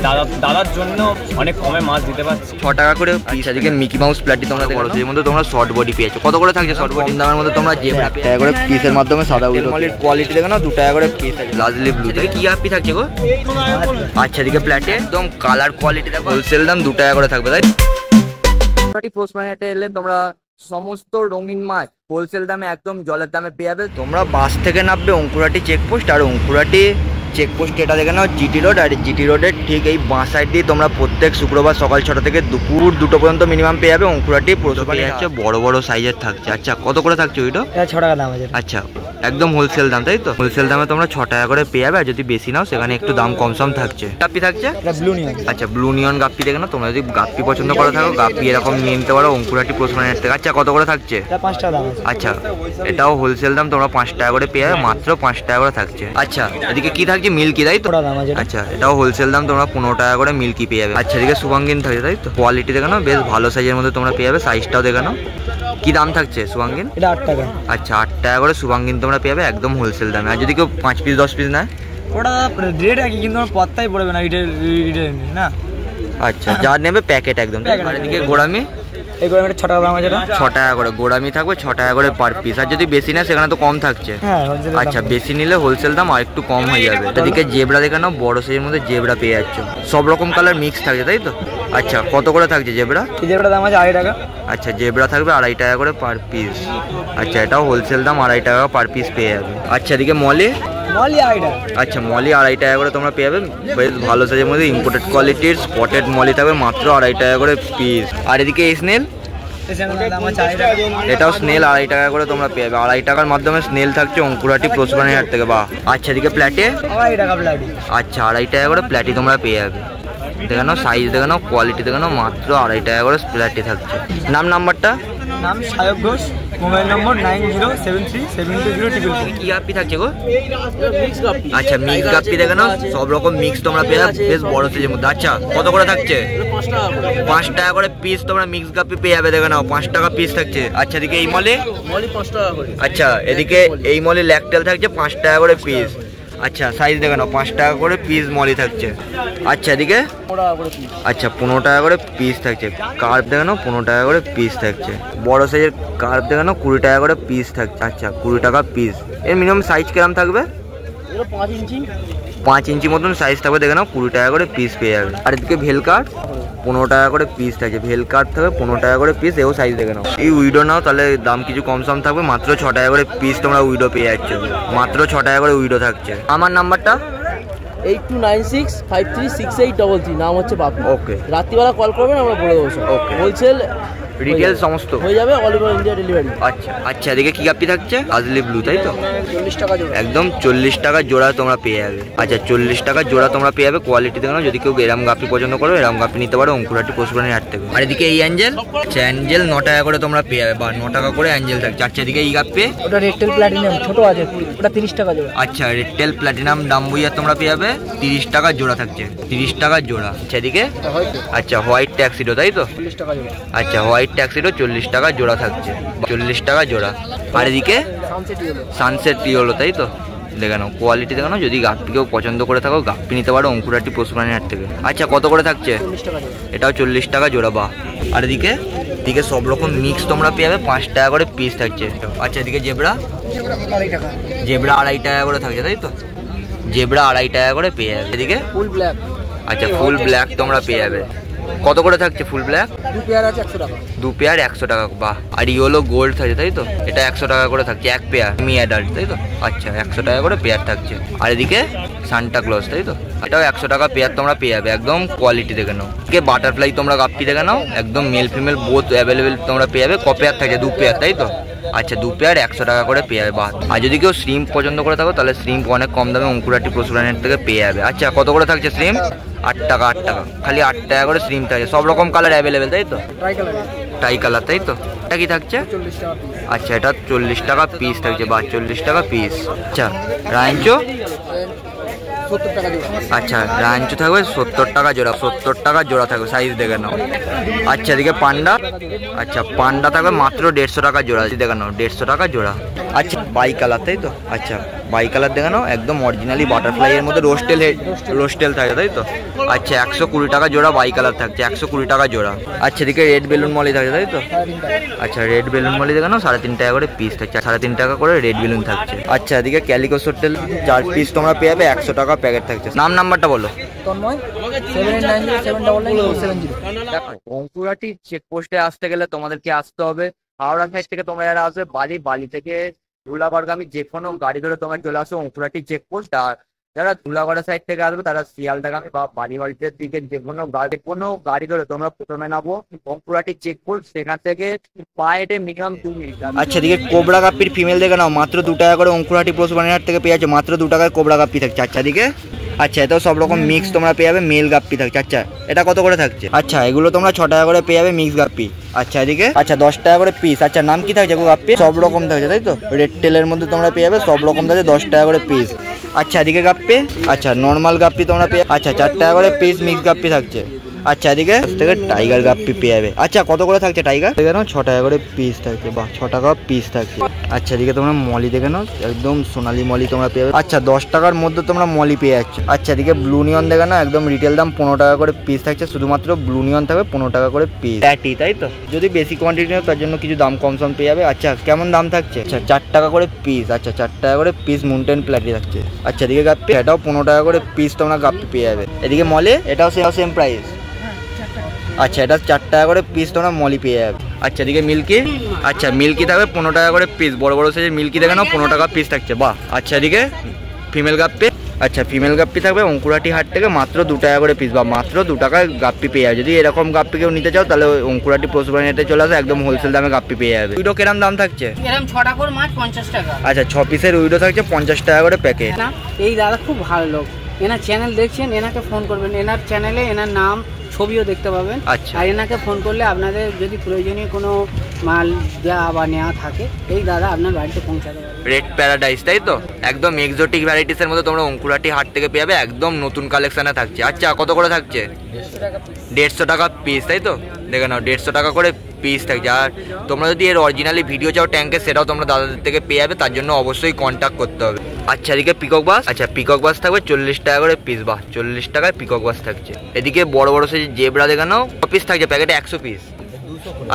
দাদার জন্য অনেক কমে মাছ দিতে পারছি। 6 টাকা করে পিস। আজকে মিকি মাউস প্ল্যাটি তোমরা বড় এর মধ্যে তোমরা শর্ট বডি পেয়েছো। কত করে থাকছে শর্ট বডি? দামের মধ্যে তোমরা জেব্রা টাকা করে পিসের মাধ্যমে সাদা উইডোর কোয়ালিটি দেখো না, 2 টাকা করে পিস আছে। লাজলি ব্লু থেকে কি আপি থাকছে গো? আচ্ছা এদিকে প্ল্যাটে একদম কালার কোয়ালিটি দেখো, হোলসেল দাম 2 টাকা করে থাকবে তাই। পোস্ট মার্কেটে এলে তোমরা সমস্ত রঙিন মাছ হোলসেল দামে একদম জলের দামে পেয়ে যাবে। তোমরা বাস থেকে নামবে অঙ্কুরাটি চেকপোস্ট, আর অঙ্কুরাটি চেকপোস্ট এটা দেখে নাও জিটি রোড, আর জিটি রোডের ঠিক এই বাঁ সাইড দিয়ে তোমরা প্রত্যেক শুক্রবার সকাল 6টা থেকে দুপুর 2টো পর্যন্ত মিনিমাম পেয়ে যাবে। অঙ্কুরাটি প্রচুরপানি হচ্ছে বড় বড় সাইজের থাকছে। আচ্ছা কত করে থাকছে ওইটা? 6 টাকা দাম আছে। আচ্ছা একদম হোলসেল দাম তাই তো? হোলসেল দামে তোমরা 6 টাকা করে পেয়ে যাবে, আর যদি বেশি নাও সেখানে একটু দাম কম সম থাকছে। গাপ্পি থাকছে ব্লু নিয়ন। আচ্ছা ব্লু নিয়ন গাপ্পি দেখে না, তোমরা যদি গাপ্পি পছন্দ করে থাকো গাপ্পি এরকম নিয়ে নিতে পারো অঙ্কুরাটি প্রচুরপানি থেকে। আচ্ছা কত করে থাকছে? 5 টাকা দাম। আচ্ছা এটাও হোলসেল দাম, তোমরা 5 টাকা করে পেয়ে যাবে, মাত্র 5 টাকা করে থাকছে। আচ্ছা এদিকে কি থাকছে? মিল্কি তাই তো? আচ্ছা এটাও হোলসেল দাম, তোমরা 15 টাকা করে মিল্কি পেয়ে যাবে। আচ্ছা এদিকে শুভাঙ্গিন থাকছে তাই তো? কোয়ালিটি দেখে নাও, বেশ ভালো সাইজের মধ্যে তোমরা পেয়ে যাবে। সাইজটাও দেখে নাও। কি দাম থাকছে শুভাঙ্গিন? এটা 8 টাকা। আচ্ছা 8 টাকা করে শুভাঙ্গিন তোমরা পেয়ে যাবে একদম হোলসেল দামে। আর যদি কেউ 5 পিস 10 পিস নেয় ওটা রেট একই, কিন্তু পত্তাই পড়বে না না। আচ্ছা যা নেবে প্যাকেট একদম। আর এদিকে গোড়ামি, এই গোড়ামিটা 6 টাকা দাম আছে। 6 টাকা করে গোড়ামি থাকবে, 6 টাকা করে পার পিস। আর যদি বেশি নেয় সেখানে তো কম থাকছে। আচ্ছা বেশি নিলে হোলসেল দাম আর একটু কম হয়ে যাবে। এদিকে জেব্রা দেখে নাও, বড় সাইজের মধ্যে জেব্রা পেয়ে যাচ্ছ, সব রকম কালার মিক্স থাকছে তাই তো? আচ্ছা কত করে থাকছে জেব্রা? জেব্রা দাম আছে 2.5 টাকা। আচ্ছা জেব্রা থাকবে 2.5 টাকা করে পার পিস। আচ্ছা এটাও হোলসেল দাম 2.5 টাকা পার পিস পেয়ে যাবে। আচ্ছা এদিকে মলি, আচ্ছা মলি 2.5 টাকা করে তোমরা পেয়ে যাবে, বেশ ভালো সাইজের মধ্যে ইম্পোর্টেড কোয়ালিটির স্পটেড মলি থাকবে, মাত্র 2.5 টাকা করে পিস। আর এদিকে স্নেল, এটাও স্নেল 2.5 টাকা করে তোমরা পেয়ে যাবে। 2.5 টাকার মাধ্যমে স্নেল থাকছে অঙ্কুরাটি প্রচুরপানি হাট থেকে। বাহ। আচ্ছা এদিকে প্ল্যাটে 2.5 টাকা প্ল্যাটি। আচ্ছা 2.5 টাকা করে প্ল্যাটি তোমরা পেয়ে যাবে। দেখে নাও সাইজ দেখে নাও, কোয়ালিটি দেখে নাও, মাত্র 2.5 টাকা করে প্ল্যাটি থাকছে। নাম্বারটা? নাম সায়ক ঘোষ, মোবাইল নম্বর 9073720044। কি গাপ্পি থাকছে গো? আচ্ছা মিক্স গাপ্পি দেখে নাও, সব রকম মিক্স তোমরা পেয়ে যাবে, বেশ বড় সাইজের মধ্যে। আচ্ছা কত করে থাকছে? 5 টাকা করে পিস তোমরা মিক্স গাপ্পি পেয়ে যাবে, দেখে নাও 5 টাকা পিস থাকছে। আচ্ছা এদিকে এই মলে 5 টাকা করে। আচ্ছা এদিকে এই মলে ল্যাকটেল থাকছে 5 টাকা করে পিস। আচ্ছা সাইজ দেখে নাও, 5 টাকা করে পিস মলি থাকছে। আচ্ছা এদিকে আচ্ছা 15 টাকা করে পিস থাকছে। কার্প দেখে নাও 15 টাকা করে পিস থাকছে। বড় সাইজের কার্প দেখে নাও 20 টাকা করে পিস থাকছে। আচ্ছা 20 টাকা পিস। এর মিনিমাম সাইজ কিরম থাকবে? 5 ইঞ্চি মতন সাইজ থাকবে, দেখে নাও 20 টাকা করে পিস পেয়ে যাবে। আর এদিকে ভেল কার্প 15 টাকা করে পিস থাকছে। ভেল কার্প থাকবে 15 টাকা করে পিস, এও সাইজ দেখে নাও। এই উইডো নাও তাহলে দাম কিছু কম সম থাকবে, মাত্র 6 টাকা করে পিস তোমরা উইডো পেয়ে যাচ্ছ, মাত্র 6 টাকা করে উইডো থাকছে। আমার নাম্বারটা 8296536833। নাম হচ্ছে বাপি। ওকে রাত্রিবেলা কল করবেন, আমরা বলে দেবো। ওকে হোলসেল রিটেল সমস্ত হয়ে যাবে, অল ওভার ইন্ডিয়া ডেলিভারি। আচ্ছা আচ্ছা এদিকে কি গাপ্পি থাকছে? লাজলি ব্লু তাই তো? 40 টাকা জোড়া। একদম 40 টাকা জোড়া তোমরা পেয়ে যাবে। আচ্ছা 40 টাকা জোড়া তোমরা পেয়ে যাবে। কোয়ালিটি দেখো না, যদি কেউ এরম গাপ্পি পছন্দ করো এরম গাপ্পি নিতে পারো অঙ্কুরাটি পশুপ্রাণী হাট থেকে। আর এদিকে এই অ্যাঞ্জেল, অ্যাঞ্জেল 9 টাকা করে তোমরা পেয়ে যাবে, বা 9 টাকা করে অ্যাঞ্জেল থাকছে। আচ্ছা এদিকে এই গাপ্পি, ওটা রেডটেল প্ল্যাটিনাম ছোট আছে, ওটা 30 টাকা জোড়া। আচ্ছা রেডটেল প্ল্যাটিনাম ডাম্বুইয়া তোমরা পেয়ে যাবে 30 টাকা জোড়া থাকছে, 30 টাকা জোড়া। আচ্ছা এদিকে আচ্ছা হোয়াইট ট্যাক্সিডো তাই তো? 40 টাকা জোড়া। আচ্ছা হোয়াইট ট্যাক্সিডো 40 টাকা জোড়া থাকছে, 40 টাকা জোড়া। আর এদিকে সানসেট টিওলো তাই তো? দেখে নাও কোয়ালিটি দেখে নাও, যদি গাপ্পি কেউ পছন্দ করে থাকো গাপ্পি নিতে পারো অঙ্কুরাটি পশুপ্রাণী হাট থেকে। আচ্ছা কত করে থাকছে? এটাও 40 টাকা জোড়া। বাহ। আর এদিকে সব রকম মিক্স তোমরা পেয়ে যাবে, 5 টাকা করে পিস থাকছে। আচ্ছা এদিকে জেব্রা, জেব্রা 2.5 টাকা করে থাকছে তাই তো? জেব্রা 2.5 টাকা করে পেয়ে যাবে। এদিকে ফুল ব্ল্যাক, আচ্ছা ফুল ব্ল্যাক তোমরা পেয়ে যাবে। কত করে থাকছে ফুল ব্ল্যাক? 2 পেয়ার আছে 100 টাকা। 2 পেয়ার 100 টাকা। বাহ। আর ইয়েলো গোল্ড থাকছে তাই তো? এটা 100 টাকা করে থাকছে এক পেয়ার, মি অ্যাডাল্ট তাই তো? আচ্ছা 100 টাকা করে পেয়ার থাকছে। আর এদিকে সান্টা ক্লজ তাই তো? এটাও 100 টাকা পেয়ার তোমরা পেয়ে যাবে, একদম কোয়ালিটি দেখে নাও। এদিকে বাটারফ্লাই তোমরা গাপ্পি দেখে নাও, একদম মেল ফিমেল বোথ অ্যাভেলেবেল তোমরা পেয়ে যাবে। ক পেয়ার থাকে? 2 পেয়ার তাই তো? আচ্ছা 2 পেয়ার 100 টাকা করে পেয়ে যাবে। বাহ। আর যদি কেউ শ্রিম্প পছন্দ করে থাকো তাহলে শ্রিম্প অনেক কম দামে অঙ্কুরাটি পশুপ্রাণী হাট থেকে পেয়ে যাবে। আচ্ছা কত করে থাকছে শ্রিম্প? 8 টাকা, 8 টাকা, খালি 8 টাকা করে শ্রিম্প থাকে, সব রকম কালার অ্যাভেলেবেল তাই তো? ট্রাই কালার তাই তো? এটা কি থাকছে? 40 টাকা। আচ্ছা এটা 40 টাকা পিস থাকছে। বা 40 টাকা পিস। আচ্ছা রাইঞ্চো 70 টাকা জোড়া। আচ্ছা রাঞ্চু থাকবে 70 টাকা জোড়া, 70 টাকা জোড়া থাকবে, সাইজ দেখে নাও। আচ্ছা এদিকে পান্ডা, আচ্ছা পান্ডা থাকবে মাত্র 150 টাকা জোড়া, দেখে নাও 150 টাকা জোড়া। আচ্ছা বাই কালার তাই তো, আচ্ছা বাই কালার দেখে নাও, একদম অরিজিনালি বাটারফ্লাই এর মধ্যে রোস্টেল থাকে তাই তো। আচ্ছা 120 টাকা জোড়া বাই কালার থাকছে, 120 টাকা জোড়া। আচ্ছা এদিকে রেড বেলুন মলি থাকছে তাই তো। আচ্ছা রেড বেলুন মলি দেখে নাও 3.5 টাকা করে পিস থাকছে, 3.5 টাকা করে রেড বেলুন থাকছে। আচ্ছা এদিকে ক্যালিকো সোটেল 4 পিস তোমরা পেয়ে যাবে, 100 টাকা প্যাকেট থাকছে। নাম্বারটা বলো। তন্ময় 7890799470। দেখো অঙ্কুরাটি চেকপোস্টে আসতে গেলে তোমাদেরকে আসতে হবে হাওড়া সাইড থেকে, তোমরা যারা আসবে বালি থেকে ধুলাগড়গামী যে কোনো গাড়ি ধরে তোমরা চলে আসো অঙ্কুরাটি চেকপোস্ট। আর যারা ধুলাগড়া সাইড থেকে আসবে তারা শিয়ালদাগামী বা বাড়ির দিকে যে কোনো গাড়ি ধরে তোমরা প্রথমে নামবো অঙ্কুরাটি চেকপোস্ট, সেখান থেকে পায়েটে মিনিমাম 2 মিনিট। আচ্ছা এদিকে কোবরা গাপ্পির ফিমেল দেখে নাও মাত্র 2 টাকা করে অঙ্কুরাটি পশু বাণীহাট থেকে পেয়ে যাচ্ছে, মাত্র 2 টাকায় কোবরা গাপ্পি থাকছে। আচ্ছা এদিকে আচ্ছা এটাও সব রকম মিক্স তোমরা পেয়ে যাবে, মেল গাপ্পি থাকছে। আচ্ছা এটা কত করে থাকছে? আচ্ছা এগুলো তোমরা 6 টাকা করে পেয়ে যাবে মিক্স গাপ্পি। আচ্ছা এদিকে আচ্ছা 10 টাকা করে পিস। আচ্ছা নাম কি থাকছে গাপ্পি? সব রকম থাকছে তাই তো, রেড টেলের মধ্যে তোমরা পেয়ে যাবে, সব রকম থাকছে 10 টাকা করে পিস। আচ্ছা এদিকে গাপ্পি, আচ্ছা নর্মাল গাপ্পি তোমরা পেয়ে, আচ্ছা 4 টাকা করে পিস মিক্স গাপ্পি থাকছে। আচ্ছা এদিকে থেকে টাইগার গাপ্পি পেয়ে যাবে। আচ্ছা কত করে থাকছে টাইগার? দেখে নাও 6 টাকা করে পিস থাকছে, বাহ 6 টাকা পিস থাকছে। আচ্ছা এদিকে তোমরা মলি দেখে নাও, একদম সোনালি মলি তোমরা পেয়ে যাবে। আচ্ছা 10 টাকার মধ্যে তোমরা মলি পেয়ে যাচ্ছ। আচ্ছা এদিকে ব্লু নিয়ন দেখে নাও, একদম রিটেল দাম 15 টাকা করে পিস থাকছে, শুধুমাত্র ব্লু নিয়ন থাকবে 15 টাকা করে পিস। প্যাটি তাই তো, যদি বেশি কোয়ান্টিটি নেও তার জন্য কিছু দাম কম সম পেয়ে যাবে। আচ্ছা কেমন দাম থাকছে? আচ্ছা 4 টাকা করে পিস। আচ্ছা 4 টাকা করে পিস মুনটেন প্ল্যাটি থাকছে। আচ্ছা এদিকে গাপ্পি, এটাও 15 টাকা করে পিস তোমরা গাপ্পি পেয়ে যাবে। এদিকে মলে এটাও সেম প্রাইস। আচ্ছা এটা 4 টাকা করে পিস তোমরা মলি পেয়ে যাবে। আচ্ছা এদিকে মিল্কি, আচ্ছা মিল্কি থাকবে 15 টাকা করে পিস, বড় বড় সাইজের মিল্কি দেখে নাও 15 টাকা পিস থাকছে, বাহ। আচ্ছা এদিকে ফিমেল গাপ্পি, আচ্ছা ফিমেল গাপ্পি থাকবে অঙ্কুরাটি হাট থেকে মাত্র 2 টাকা করে পিস, বা মাত্র 2 টাকায় গাপ্পি পেয়ে যাবে। যদি এরকম গাপ্পি কেউ নিতে চাও তাহলে অঙ্কুরাটি পশু বাণীহাটে চলে আসে, একদম হোলসেল দামে গাপ্পি পেয়ে যাবে। উইডো কিরম দাম থাকছে? এরকম 6টা করে মাছ 50 টাকা। আচ্ছা 6 পিসের উইডো থাকছে 50 টাকা করে প্যাকেট। এই দাদা খুব ভালো লোক, এনার চ্যানেল দেখছেন, এনাকে ফোন করবেন, এনার চ্যানেলে এনার নাম ছবিও দেখতে পাবেন। আচ্ছা আর এনাকে ফোন করলে আপনাদের যদি প্রয়োজনীয় কোনো মাল দেওয়া বা নেওয়া থাকে এই দাদা আপনার বাড়িতে পৌঁছাতে পারবে। রেড প্যারাডাইস তাই তো, একদম এক্সোটিক ভ্যারাইটিস এর মধ্যে তোমরা অঙ্কুরাটি হাট থেকে পেয়ে যাবে, একদম নতুন কালেকশনে থাকছে। আচ্ছা কত করে থাকছে? 150 টাকা পিস তাই তো, দেখে নাও 150 টাকা করে পিস থাকছে। আর তোমরা যদি এর অরিজিনালি ভিডিও চাও ট্যাঙ্কে, সেটাও তোমরা দাদাদের থেকে পেয়ে যাবে, তার জন্য অবশ্যই কন্ট্যাক্ট করতে হবে। আচ্ছা এদিকে পিকক বাস, আচ্ছা পিকক বাস থাকবে 40 টাকা করে পিস, বাহ 40 টাকায় পিকক বাস থাকছে। এদিকে বড় বড় সাইজের জেব্রা দেখে নাও, পিস থাকছে প্যাকেটে 100 পিস।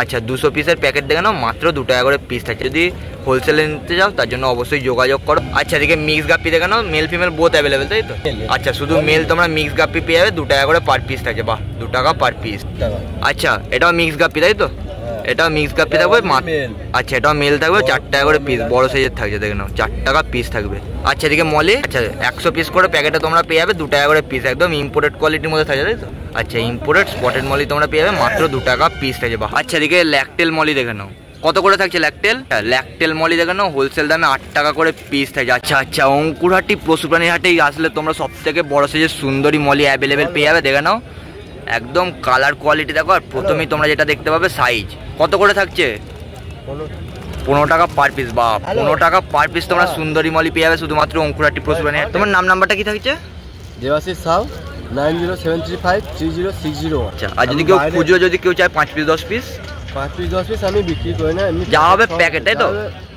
আচ্ছা 200 পিসের প্যাকেট দেখে নাও, মাত্র 2 টাকা করে পিস থাকছে। যদি হোলসেলে নিতে যাও তার জন্য অবশ্যই যোগাযোগ করো। আচ্ছা এদিকে মিক্স গাপ্পি দেখে নাও, মেল ফিমেল বোথ অ্যাভেলেবেল তাই তো। আচ্ছা শুধু মেল তোমরা মিক্স গাপ্পি পেয়ে যাবে, 2 টাকা করে পার পিস থাকছে, বাহ 2 টাকা পার পিস। আচ্ছা এটাও মিক্স গাপ্পি তাই তো, এটাও মিক্স গাপ্পি থাকবে। আচ্ছা এটাও মেল থাকবে 4 টাকা করে পিস, বড় সাইজের থাকছে দেখে নাও 4 টাকা পিস থাকবে। আচ্ছা এদিকে মলে, আচ্ছা 100 পিস করে প্যাকেটে তোমরা পেয়ে যাবে 2 টাকা করে পিস, একদম ইম্পোর্টেড কোয়ালিটির মধ্যে থাকছে তাই তো। আচ্ছা ইম্পোর্টেড স্পটেড মলি তোমরা পেয়ে যাবে মাত্র 2 টাকা পিস থাকছে, বাহ। আচ্ছা এদিকে ল্যাকটেল মলি দেখে নাও, কত করে থাকছে ল্যাকটেল? ল্যাকটেল মলি দেখে নাও হোলসেল দামে 8 টাকা করে পিস থাকছে। আচ্ছা আচ্ছা অঙ্কুরহাটি পশু প্রাণী হাটে আসলে তোমরা সব থেকে বড় সাইজের সুন্দরী মলি অ্যাভেলেবেল পেয়ে যাবে, দেখে নাও একদম কালার কোয়ালিটি দেখো। আর প্রথমেই তোমরা যেটা দেখতে পাবে সাইজ, কত করে থাকছে? 15 টাকা পার পিস, বা 15 টাকা পার পিস তোমরা সুন্দরী মলি পেয়ে যাবে শুধুমাত্র অঙ্কুরহাটি পশু প্রাণী হাট। তোমার নাম্বারটা কি থাকছে? দেবাশিস সাউ 9073530601। আচ্ছা আর যদি কেউ খুঁজো, যদি কেউ চায় 5 পিস 10 পিস, 5 পিস 10 পিস আমি বিক্রি করি না, এমনি যা হবে প্যাকেট তাই তো।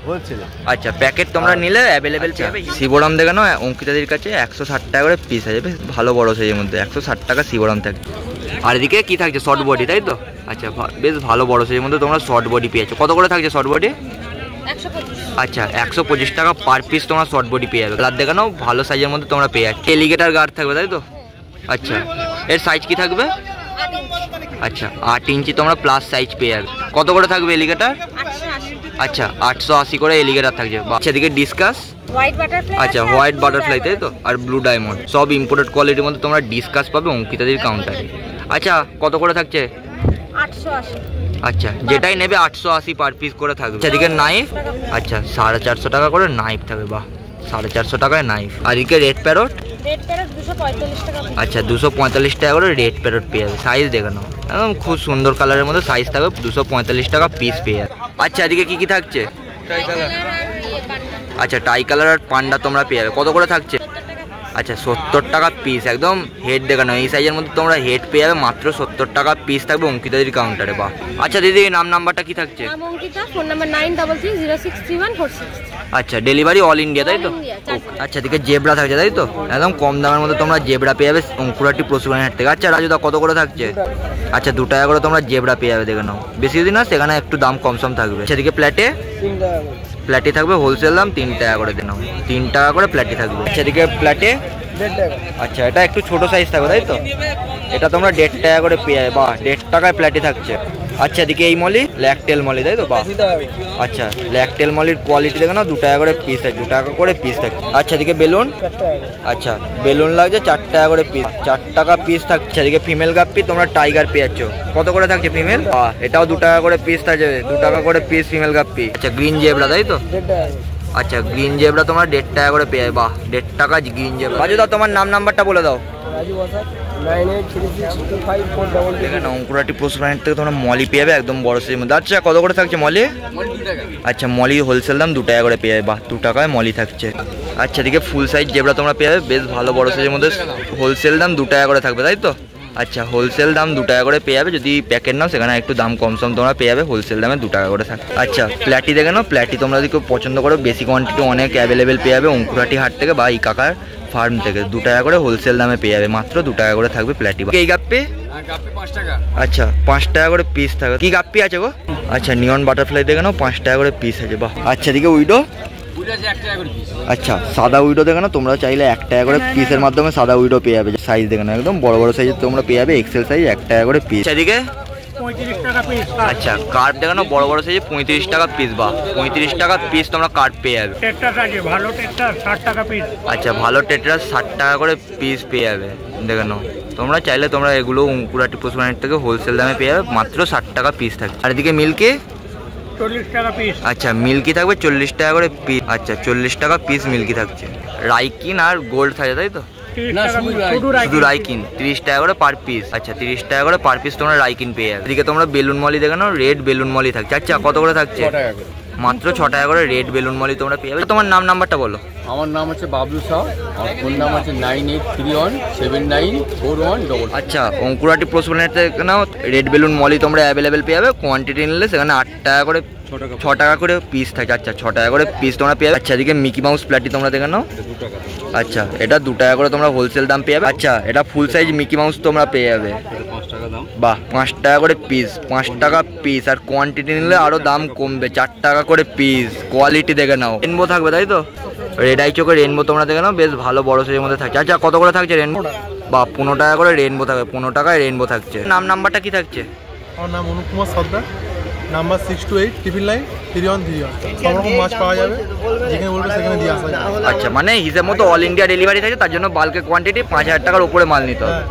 হচ্ছিল। আচ্ছা প্যাকেট তোমরা নিলে অ্যাভেলেবেল পেয়ে যাবে। শিবরাম দেখে নাও অঙ্কিতাদির কাছে 160 টাকা করে পিস আছে, বেশ ভালো বড় সাইজের মধ্যে 160 টাকা শিবরাম থাকে। আর এদিকে কি থাকছে? শর্ট বডি তাই তো। আচ্ছা বেশ ভালো বড় সাইজের মধ্যে তোমরা শর্ট বডি পেয়েছো, কত করে থাকছে শর্ট বডি? 125। আচ্ছা 125 টাকা পার পিস তোমরা শর্ট বডি পেয়ে যাবে। কালার দেখে নাও ভালো সাইজের মধ্যে তোমরা পেয়ে যাচ্ছ। এলিগেটার গার্ড থাকবে তাই তো। আচ্ছা এর সাইজ কি থাকবে? আচ্ছা 8 ইঞ্চি তোমরা প্লাস সাইজ পেয়ে যাবে। কত করে থাকবে এলিগেটার? আচ্ছা 880 করে এলিগেটার থাকছে। আচ্ছা এদিকে ডিসকাস, আচ্ছা হোয়াইট বাটারফ্লাই তাই তো, আর ব্লু ডায়মন্ড সব ইম্পোর্টেড কোয়ালিটির মধ্যে তোমরা ডিসকাস পাবে অঙ্কিতাদির কাউন্টারে। আচ্ছা কত করে থাকছে? 880। আচ্ছা যেটাই নেবে 880 পার পিস করে থাকবে। আচ্ছা এদিকে নাইফ, আচ্ছা 450 টাকা করে নাইফ থাকবে, বাহ 450 টাকায় নাইফ। আর এদিকে রেড প্যারট, 245 টাকা। আচ্ছা 245 টাকা করে রেড প্যারট পেয়ে যাবে। সাইজ দেখে নাও একদম খুব সুন্দর কালারের মধ্যে সাইজ থাকবে, 245 টাকা পিস পেয়ে যাবে। আচ্ছা এদিকে কি কি থাকছে? আচ্ছা টাই কালার আর পান্ডা তোমরা পেয়ে যাবে, কত করে থাকছে? আচ্ছা 70 টাকা পিস, একদম হেড দেখানো। এই সাইজের মধ্যে তোমরা হেড পেয়ে যাবে মাত্র 70 টাকা পিস থাকবে অঙ্কিতাদির কাউন্টারে। বাহ। আচ্ছা দিদি নাম্বারটা কি থাকছে? নাম অঙ্কিতা, ফোন নাম্বার 9330631463। আচ্ছা ডেলিভারি অল ইন্ডিয়া তাই তো? All India, চারটে। আচ্ছা দিকে জেব্রা থাকছে তাই তো? একদম কম দামের মধ্যে তোমরা জেব্রা পেয়ে যাবে অঙ্কুরাটি পশুপালন হাট থেকে। আচ্ছা রাজুদা কত করে থাকছে? আচ্ছা 2 টাকা করে তোমরা জেব্রা পেয়ে যাবে, দেখে নাও। বেশি যদি না সেখানে একটু দাম কম সম থাকবে। আচ্ছা দিকে প্ল্যাটি থাকবে হোলসেল দাম 3 টাকা করে, দিয়ে নাও 3 টাকা করে প্ল্যাটি থাকবে। আচ্ছা দিকে প্ল্যাটে, আচ্ছা এটা একটু ছোট সাইজ থাকবে তাই তো? এটা তোমরা 1.5 টাকা করে পেয়ে যাবে। বাহ 1.5 টাকায় প্ল্যাটি থাকছে। আচ্ছা এদিকে এই মলি ল্যাকটেল মলি তাই তো? বাহ। আচ্ছা ল্যাকটেল মলির কোয়ালিটি দেখে না, 2 টাকা করে পিস থাকে, 2 টাকা করে পিস থাকে। আচ্ছা এদিকে বেলুন, আচ্ছা বেলুন লাগছে 4 টাকা করে পিস, 4 টাকা পিস থাকছে। এদিকে ফিমেল গাপ্পি তোমরা টাইগার পেয়ে যাচ্ছ, কত করে থাকছে ফিমেল? এটাও 2 টাকা করে পিস থাকছে, 2 টাকা করে পিস ফিমেল গাপ্পি। আচ্ছা গ্রিন জেব্রা তাই তো? আচ্ছা গ্রিন জেব্রা তোমরা 1.5 টাকা করে পেয়ে যাবে। বাহ 1.5 টাকা গ্রিন জেব্রা। রাজু দাও তোমার নাম্বারটা বলে দাও। অঙ্কুরাটি পশুপালন থেকে তোমরা মলি পেয়ে যাবে একদম বড় সাইজের মধ্যে। আচ্ছা কত করে থাকছে মলি? আচ্ছা মলি হোলসেল দাম 2 টাকা করে পেয়ে যাবে। বাহ 2 টাকায় মলি থাকছে। আচ্ছা এদিকে ফুল সাইজ জেব্রা তোমরা পেয়ে যাবে বেশ ভালো বড় সাইজের মধ্যে, হোলসেল দাম 2 টাকা করে থাকবে তাই তো? আচ্ছা হোলসেল দাম 2 টাকা করে পেয়ে যাবে, যদি প্যাকেট নাও সেখানে একটু দাম কম সম তোমরা পেয়ে যাবে, হোলসেল দামে 2 টাকা করে থাকে। আচ্ছা প্ল্যাটি দেখে নাও, প্ল্যাটি তোমরা যদি কেউ পছন্দ করো বেশি কোয়ান্টিটি অনেক অ্যাভেলেবেল পেয়ে যাবে অঙ্কুরাটি হাট থেকে বা এই কাকার ফার্ম থেকে। 2 টাকা করে হোলসেল দামে পেয়ে যাবে, মাত্র 2 টাকা করে থাকবে প্ল্যাটি। এই গাপ্পি? আচ্ছা 5 টাকা করে পিস থাকবে। কি গাপ্পি আছে গো? আচ্ছা নিয়ন বাটারফ্লাই দেখে নাও 5 টাকা করে পিস আছে। বাহ। আচ্ছা এদিকে উইডো, আচ্ছা সাদা উইডো দেখে নাও, তোমরা চাইলে 1 টাকা করে পিসের মাধ্যমে সাদা উইডো পেয়ে যাবে। সাইজ দেখে নাও একদম বড় বড় সাইজের তোমরা পেয়ে যাবে, এক্সেল সাইজ 1 টাকা করে পিস। এদিকে 35 টাকা পিস। আচ্ছা কার্প দেখে নাও বড় বড় সাইজে 35 টাকা পিস। বাহ 35 টাকা পিস তোমরা কার্প পেয়ে যাবে। টেট্রাস আছে, ভালো টেট্রাস 60 টাকা পিস। আচ্ছা ভালো টেট্রাস 60 টাকা করে পিস পেয়ে যাবে, দেখে নাও। তোমরা চাইলে তোমরা এগুলো অঙ্কুরাটি পশুপালন থেকে হোলসেল দামে পেয়ে যাবে, মাত্র 60 টাকা পিস থাকে। আর এদিকে মিল্কি 40 টাকা পিস। আচ্ছা মিল্কি থাকবে 40 টাকা করে পিস। আচ্ছা 40 টাকা পিস মিল্কি থাকছে। রাইকিন আর গোল্ড থাকে তাই তো? শুধু রাইকিন 30 টাকা করে পার পিস। আচ্ছা 30 টাকা করে পার পিস তোমরা রাইকিন পেয়ে যাবে। এদিকে তোমরা বেলুন মলি দেখে নাও, রেড বেলুন মলি থাকছে। আচ্ছা কত করে থাকছে? মাত্র 6 টাকা করে রেড বেলুন মলি তোমরা পেয়ে যাবে। তোমার নাম্বারটা বলো। আমার নাম হচ্ছে বাবলু শাহ, আমার ফোন নাম আছে 98317941. আচ্ছা অঙ্কুরাটি পশুপালন থেকে নাও রেড বেলুন মলি তোমরা অ্যাভেলেবেল পেয়ে যাবে, কোয়ান্টিটি নিলে সেখানে 8 টাকা করে 6 টাকা করে পিস থাকে। আচ্ছা 6 টাকা করে পিস তোমরা পেয়ে যাবে। আচ্ছা এদিকে মিকি মাউস প্ল্যাটি তোমরা দেখে নাও, আচ্ছা এটা 2 টাকা করে তোমরা হোলসেল দাম পেয়ে যাবে। আচ্ছা এটা ফুল সাইজ মিকি মাউস তোমরা পেয়ে যাবে। বাহ 5 টাকা করে পিস, 5 টাকা পিস। আর কোয়ান্টিটি নিলে আরো দাম কমবে, 4 টাকা করে পিস। কোয়ালিটি দেখে নাও, রেনবো থাকবে তাই তো? রেড আই চোখের রেনবো তোমরা দেখে নাও, বেশ ভালো বড় সাইজের মধ্যে থাকছে। আচ্ছা কত করে থাকছে রেনবো? বা 15 টাকা করে রেনবো থাকবে, 15 টাকায় রেনবো থাকছে। নাম্বারটা কি থাকছে? আমার নাম অনুপ কুমার সর্দার, নাম্বার 6289993131। সব রকম মাছ পাওয়া যাবে, যেখানে বলবে সেখানে দিয়ে আসা যাবে। আচ্ছা মানে হিসেব মতো অল ইন্ডিয়া ডেলিভারি থাকে, তার জন্য বাল্কের কোয়ান্টিটি 5000 টাকার উপরে মাল নিতে হবে।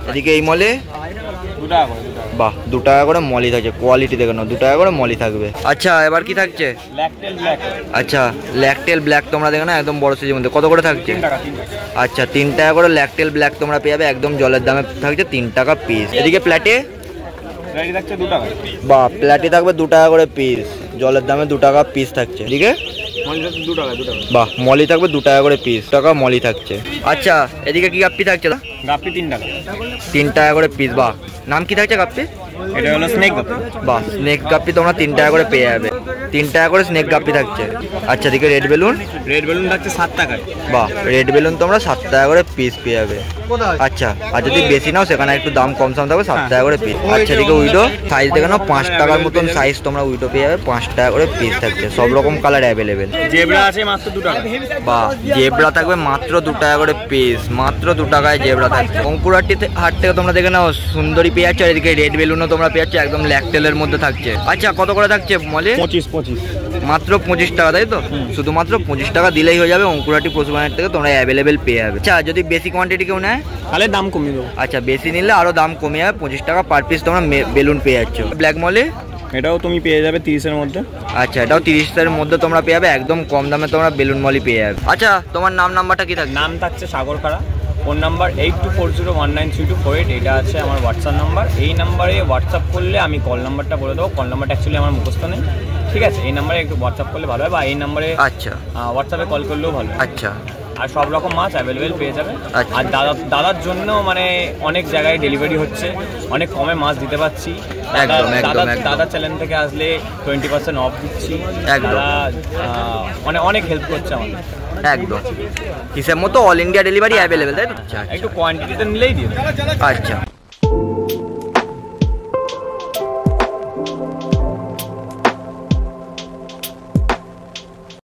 এদিকে এই মলে 2 টাকা করে। বাহ 2 টাকা করে মলি থাকছে, কোয়ালিটি দেখে নাও 2 টাকা করে মলি থাকবে। আচ্ছা এবার কি থাকছে? ল্যাকটেল ব্ল্যাক। আচ্ছা ল্যাকটেল ব্ল্যাক তোমরা দেখো না একদম বড় সাইজের মধ্যে, কত করে থাকছে? 3 টাকা। আচ্ছা 3 টাকা করে ল্যাকটেল ব্ল্যাক তোমরা পেয়ে যাবে, একদম জলের দামে থাকছে 3 টাকা পিস। এদিকে প্ল্যাটে প্ল্যাটি থাকছে 2 টাকা। বাহ প্ল্যাটি থাকবে 2 টাকা করে পিস, জলের দামে 2 টাকা পিস থাকছে। এদিকে মলি থাকছে 2 টাকা, 2 টাকা। বাহ মলি থাকবে 2 টাকা করে পিস, টাকা মলি থাকছে। আচ্ছা এদিকে কি গাপ্পি থাকছে? গাপ্পি 3 টাকা। 3 টাকা করে পিস। বাহ নাম কি থাকছে গাপ্পি? এটা হলো স্নেক গাপ্পি। বাহ স্নেক গাপ্পি তোমরা 3 টাকা করে পেয়ে যাবে, 3 টাকা করে স্নেক গাপ্পি থাকছে। আচ্ছা এদিকে রেড বেলুন, রেড বেলুন থাকছে 7 টাকায়। বাহ রেড বেলুন তোমরা 7 টাকা করে পিস পেয়ে যাবে। আচ্ছা আর যদি বেশি নাও সেখানে একটু দাম কম সম থাকবে, 7 টাকা করে পিস। আচ্ছা এদিকে উইডো সাইজ দেখে নাও, 5 টাকার মতন সাইজ তোমরা উইডো পেয়ে যাবে, 5 টাকা করে পিস থাকছে, সব রকম কালার অ্যাভেলেবেল। জেব্রা আছে মাত্র 2 টাকা। বাহ জেব্রা থাকবে মাত্র 2 টাকা করে পিস, মাত্র 2 টাকায় জেব্রা থাকছে। অঙ্কুরাটি হাট থেকে তোমরা দেখে নাও সুন্দরী পেয়ে যাচ্ছ, আর এদিকে রেড বেলুনও তোমরা পেয়ে যাচ্ছ, একদম ল্যাকটেলের মধ্যে থাকছে। আচ্ছা কত করে থাকছে মলে? 25। মাত্র 25 টাকা তাই তো? শুধুমাত্র 25 টাকা দিলেই হয়ে যাবে, অঙ্কুরাটি পশুপালন থেকে তোমরা অ্যাভেলেবেল পেয়ে যাবে। আচ্ছা যদি বেশি কোয়ান্টিটি কেউ নেয় তাহলে দাম কমিয়ে দেবো। আচ্ছা বেশি নিলে আরো দাম কমে যাবে, 25 টাকা পার পিস তোমরা বেলুন পেয়ে যাচ্ছ। ব্ল্যাক মলে এটাও তুমি পেয়ে যাবে 30-এর মধ্যে। আচ্ছা এটাও 30-এর মধ্যে তোমরা পেয়ে যাবে, একদম কম দামে তোমরা বেলুন মলি পেয়ে যাবে। আচ্ছা তোমার নাম্বারটা কি থাকবে? নাম থাকছে সাগর খাড়া, ফোন নাম্বার 8240193248। এটা আছে আমার হোয়াটসঅ্যাপ নাম্বার। এই নাম্বারে হোয়াটসঅ্যাপ করলে আমি কল নাম্বারটা বলে দেবো, কল নাম্বারটা অ্যাকচুয়ালি আমার মুখস্থ নেই, ঠিক আছে? এই নাম্বারে একটু হোয়াটসঅ্যাপ করলে ভালো হয়, বা এই নাম্বারে আচ্ছা হোয়াটসঅ্যাপে কল করলেও ভালো। আচ্ছা আর সব রকম মাছ অ্যাভেলেবেল পেয়ে যাবে। আচ্ছা। আর দাদার জন্য মানে অনেক জায়গায় ডেলিভারি হচ্ছে, অনেক কমে মাছ দিতে পারছি। দাদার চ্যানেল থেকে আসলে 20% অফ দিচ্ছি। দাদা মানে অনেক হেল্প করছে আমাদের। একদম হিসেব মতো অল ইন্ডিয়া ডেলিভারি অ্যাভেলেবেল, তাই তো? একটু কোয়ান্টিটিতে নিলেই দিয়ে দেবে। আচ্ছা।